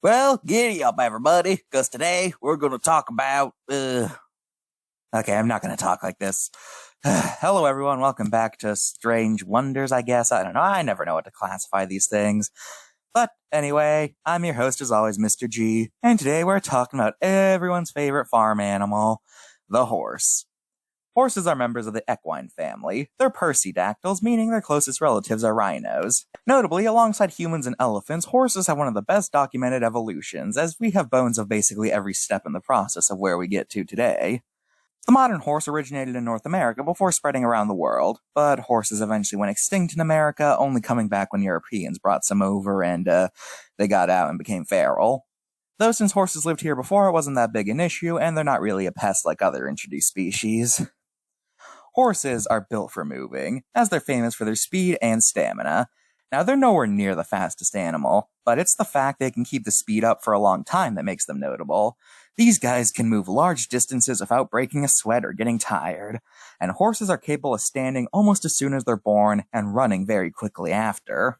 Well, giddy up, everybody, because today we're going to talk about, Okay, I'm not going to talk like this. Hello, everyone. Welcome back to Strange Wonders, I guess. I don't know. I never know what to classify these things. But anyway, I'm your host, as always, Mr.G, and today we're talking about everyone's favorite farm animal, the horse. Horses are members of the equine family. They're percydactyls, meaning their closest relatives are rhinos. Notably, alongside humans and elephants, horses have one of the best documented evolutions, as we have bones of basically every step in the process of where we get to today. The modern horse originated in North America before spreading around the world, but horses eventually went extinct in America, only coming back when Europeans brought some over and they got out and became feral. Though since horses lived here before, it wasn't that big an issue, and they're not really a pest like other introduced species. Horses are built for moving, as they're famous for their speed and stamina. Now, they're nowhere near the fastest animal, but it's the fact they can keep the speed up for a long time that makes them notable. These guys can move large distances without breaking a sweat or getting tired, and horses are capable of standing almost as soon as they're born and running very quickly after.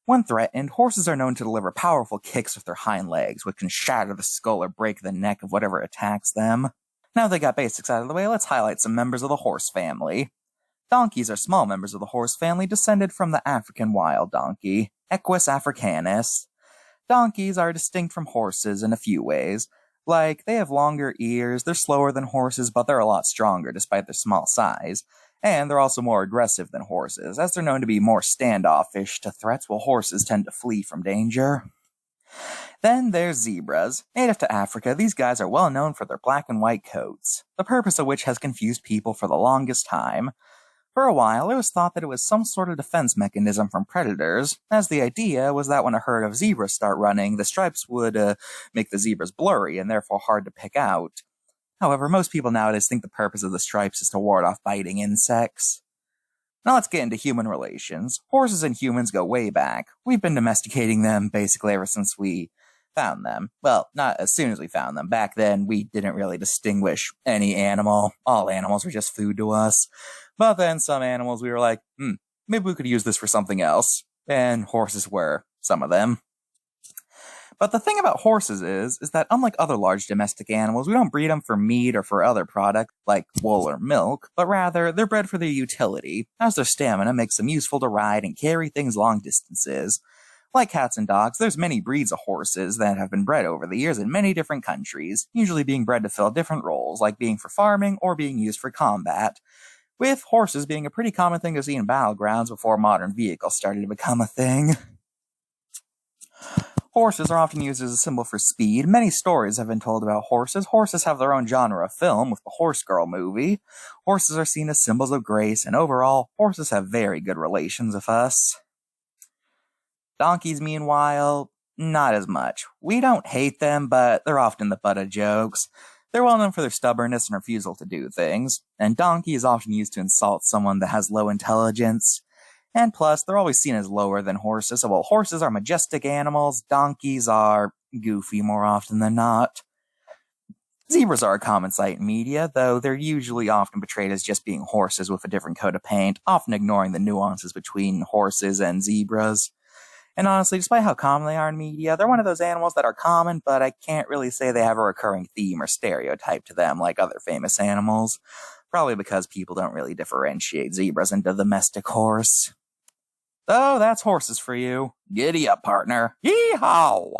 When threatened, horses are known to deliver powerful kicks with their hind legs, which can shatter the skull or break the neck of whatever attacks them. Now they got basics out of the way, let's highlight some members of the horse family. Donkeys are small members of the horse family descended from the African wild donkey, Equus africanus. Donkeys are distinct from horses in a few ways. Like, they have longer ears, they're slower than horses, but they're a lot stronger despite their small size. And they're also more aggressive than horses, as they're known to be more standoffish to threats, while horses tend to flee from danger. Then there's zebras. Native to Africa, these guys are well known for their black and white coats, the purpose of which has confused people for the longest time. For a while, it was thought that it was some sort of defense mechanism from predators, as the idea was that when a herd of zebras start running, the stripes would make the zebras blurry and therefore hard to pick out. However, most people nowadays think the purpose of the stripes is to ward off biting insects. Now let's get into human relations. Horses and humans go way back. We've been domesticating them basically ever since we found them. Well, not as soon as we found them. Back then, we didn't really distinguish any animal. All animals were just food to us. But then some animals we were like, maybe we could use this for something else. And horses were some of them. But the thing about horses is that unlike other large domestic animals, we don't breed them for meat or for other products like wool or milk, but rather they're bred for their utility, as their stamina makes them useful to ride and carry things long distances. Like cats and dogs, there's many breeds of horses that have been bred over the years in many different countries, usually being bred to fill different roles, like being for farming or being used for combat, with horses being a pretty common thing to see in battlegrounds before modern vehicles started to become a thing. Horses are often used as a symbol for speed. Many stories have been told about horses. Horses have their own genre of film, with the Horse Girl movie. Horses are seen as symbols of grace, and overall, horses have very good relations with us. Donkeys, meanwhile, not as much. We don't hate them, but they're often the butt of jokes. They're well known for their stubbornness and refusal to do things, and donkey is often used to insult someone that has low intelligence. And plus, they're always seen as lower than horses, so while horses are majestic animals, donkeys are goofy more often than not. Zebras are a common sight in media, though they're usually often portrayed as just being horses with a different coat of paint, often ignoring the nuances between horses and zebras. And honestly, despite how common they are in media, they're one of those animals that are common, but I can't really say they have a recurring theme or stereotype to them like other famous animals. Probably because people don't really differentiate zebras into the domestic horse. So that's horses for you. Giddy up, partner. Yee-haw!